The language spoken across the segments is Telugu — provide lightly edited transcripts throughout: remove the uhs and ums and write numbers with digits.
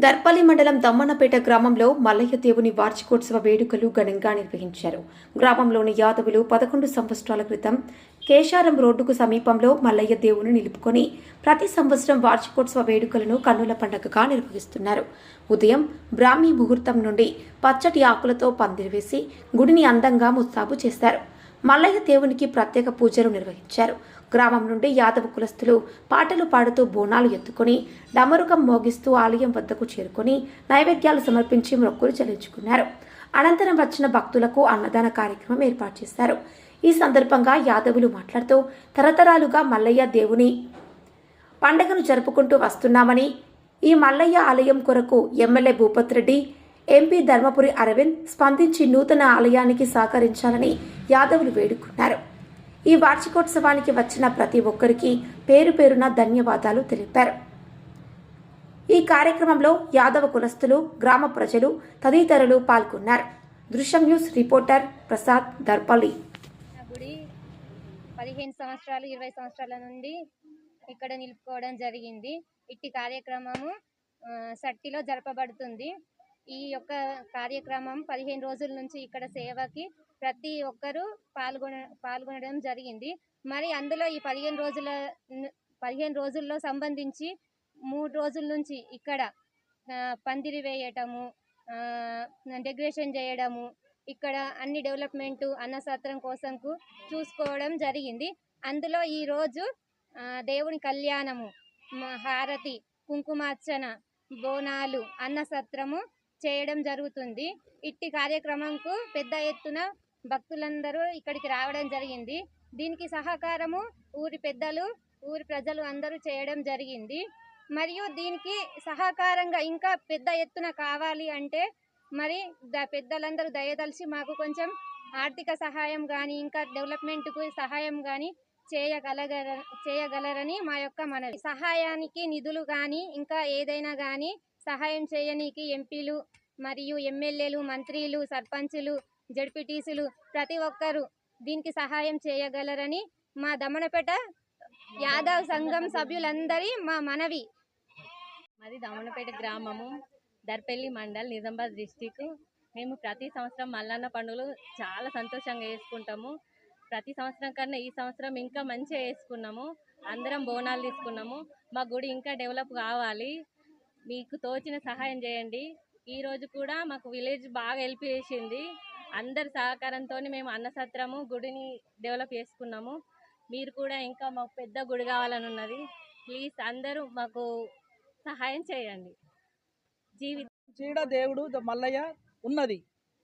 దర్పల్లి మండలం దమ్మన్నపేట గ్రామంలో మల్లయ్య దేవుని వార్షికోత్సవ వేడుకలు ఘనంగా నిర్వహించారు. గ్రామంలోని యాదవులు 11 సంవత్సరాల క్రితం కేశారం రోడ్డుకు సమీపంలో మల్లయ్య దేవుని నిలుపుకొని ప్రతి సంవత్సరం వార్షికోత్సవ వేడుకలను కన్నుల పండుగగా నిర్వహిస్తున్నారు. ఉదయం బ్రాహ్మీ ముహూర్తం నుండి పచ్చటి ఆకులతో పందిరి వేసి గుడిని అందంగా ముస్తాబు చేశారు. మల్లయ్య దేవునికి ప్రత్యేక పూజలు నిర్వహించారు. గ్రామం నుండి యాదవ కులస్తులు పాటలు పాడుతూ బోనాలు ఎత్తుకొని డమరుకం మోగిస్తూ ఆలయం వద్దకు చేరుకొని నైవేద్యాలు సమర్పించి మొక్కులు చెల్లించుకున్నారు. అనంతరం వచ్చిన భక్తులకు అన్నదాన కార్యక్రమం ఏర్పాటు చేశారు. ఈ సందర్భంగా యాదవులు మాట్లాడుతూ తరతరాలుగా మల్లయ్య దేవుని పండుగను జరుపుకుంటూ వస్తున్నామని, ఈ మల్లయ్య ఆలయం కొరకు ఎమ్మెల్యే భూపత్ రెడ్డి, ఎంపీ ధర్మపురి అరవింద్ స్పందించి నూతన ఆలయానికి సహకరించాలని యాదవులు వేడుకున్నారు. ఈ వార్షికోత్సవానికి వచ్చిన ప్రతి ఒక్కరికి పేరు పేరున ధన్యవాదాలు తెలిపారు. ఈ కార్యక్రమంలో యాదవ కులస్తులు, గ్రామ ప్రజలు తదితరులు పాల్గొన్నారు. దృశ్యం న్యూస్ రిపోర్టర్ ప్రసాద్, దర్పల్లి. గుడి 15 సంవత్సరాలు 20 సంవత్సరాల నుండి ఇక్కడ నిలుపుకోవడం జరిగింది. ఇట్టి కార్యక్రమము సట్టిలో జరపబడుతుంది. ఈ యొక్క కార్యక్రమం 15 రోజుల నుంచి ఇక్కడ సేవకి ప్రతి ఒక్కరూ పాల్గొనడం జరిగింది. మరి అందులో ఈ 15 రోజుల్లో సంబంధించి 3 రోజుల నుంచి ఇక్కడ పందిరి వేయటము, డెకరేషన్ చేయడము, ఇక్కడ అన్ని డెవలప్మెంట్ అన్నసత్రం కోసంకు చూసుకోవడం జరిగింది. అందులో ఈరోజు దేవుని కళ్యాణము, హారతి, కుంకుమార్చన, బోనాలు, అన్నసత్రము చేయడం జరుగుతుంది. ఇట్టి కార్యక్రమంకు పెద్ద ఎత్తున భక్తులందరూ ఇక్కడికి రావడం జరిగింది. దీనికి సహకారము ఊరి పెద్దలు, ఊరి ప్రజలు అందరూ చేయడం జరిగింది. మరియు దీనికి సహకారంగా ఇంకా పెద్ద ఎత్తున కావాలి అంటే మరి పెద్దలందరూ దయదలిచి మాకు కొంచెం ఆర్థిక సహాయం కానీ ఇంకా డెవలప్మెంట్కు సహాయం కానీ చేయగలరని మా యొక్క మనవి. సహాయానికి నిధులు కానీ ఇంకా ఏదైనా కానీ సహాయం చేయనీకి ఎంపీలు మరియు ఎమ్మెల్యేలు, మంత్రులు, సర్పంచులు, జడ్పీటీసీలు ప్రతి ఒక్కరూ దీనికి సహాయం చేయగలరని మా దమ్మన్నపేట యాదవ్ సంఘం సభ్యులందరి మా మనవి. మాది దమ్మన్నపేట గ్రామము, దర్పల్లి మండల్, నిజామాబాద్ డిస్టిక్. మేము ప్రతి సంవత్సరం మల్లన్న పండుగలు చాలా సంతోషంగా చేసుకుంటాము. ప్రతి సంవత్సరం కన్నా ఈ సంవత్సరం ఇంకా మంచిగా చేసుకున్నాము. అందరం బోనాలు తీసుకున్నాము. మా గుడి ఇంకా డెవలప్ కావాలి. మీకు తోచిన సహాయం చేయండి. ఈరోజు కూడా మాకు విలేజ్ బాగా హెల్ప్ చేసింది. అందరి సహకారంతో మేము అన్నసత్రము గుడిని డెవలప్ చేసుకున్నాము. మీరు కూడా ఇంకా మాకు పెద్ద గుడి కావాలని ఉన్నది. ప్లీజ్ అందరూ మాకు సహాయం చేయండి. చీడ దేవుడు మల్లయ్య ఉన్నది.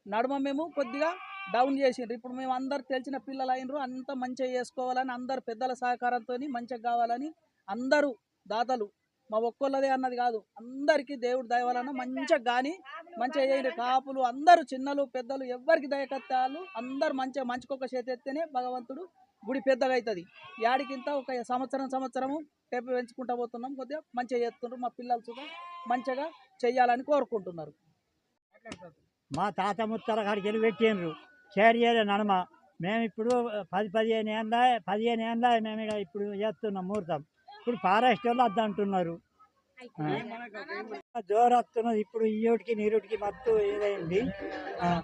నడుమ మేము కొద్దిగా డౌన్ చేసిండ్రు. ఇప్పుడు మేము అందరు తెలిసిన పిల్లలు అయినరు. అంత మంచిగా చేసుకోవాలని అందరు పెద్దల సహకారంతో మంచిగా కావాలని అందరూ దాతలు, మా ఒక్కళ్ళదే అన్నది కాదు, అందరికీ దేవుడు దయవలన మంచిగా కానీ మంచిగా చేయండి. కాపులు అందరూ, చిన్నలు పెద్దలు, ఎవరికి దయకత్తాలు అందరూ మంచిగా మంచికొక చేతి ఎత్తేనే భగవంతుడు గుడి పెద్దగా అవుతుంది. యాడికింత ఒక సంవత్సరము టెప్ పెంచుకుంటూ పోతున్నాం. కొద్దిగా మంచిగా చేస్తున్నారు. మా పిల్లలు కూడా మంచిగా చెయ్యాలని కోరుకుంటున్నారు. మా తాత ముత్తల కాడికి వెళ్ళి పెట్టిండ్రు చేరియలే నడమ. మేము ఇప్పుడు 15 ఏళ్ళ మేము ఇప్పుడు చేస్తున్నాం ముహూర్తం. ఇప్పుడు ఫారెస్ట్ వాళ్ళు అద్దంటున్నారు. జోరు వస్తున్నది. ఇప్పుడు ఈయోటికి నీరుటికి మత్తు ఏదైంది.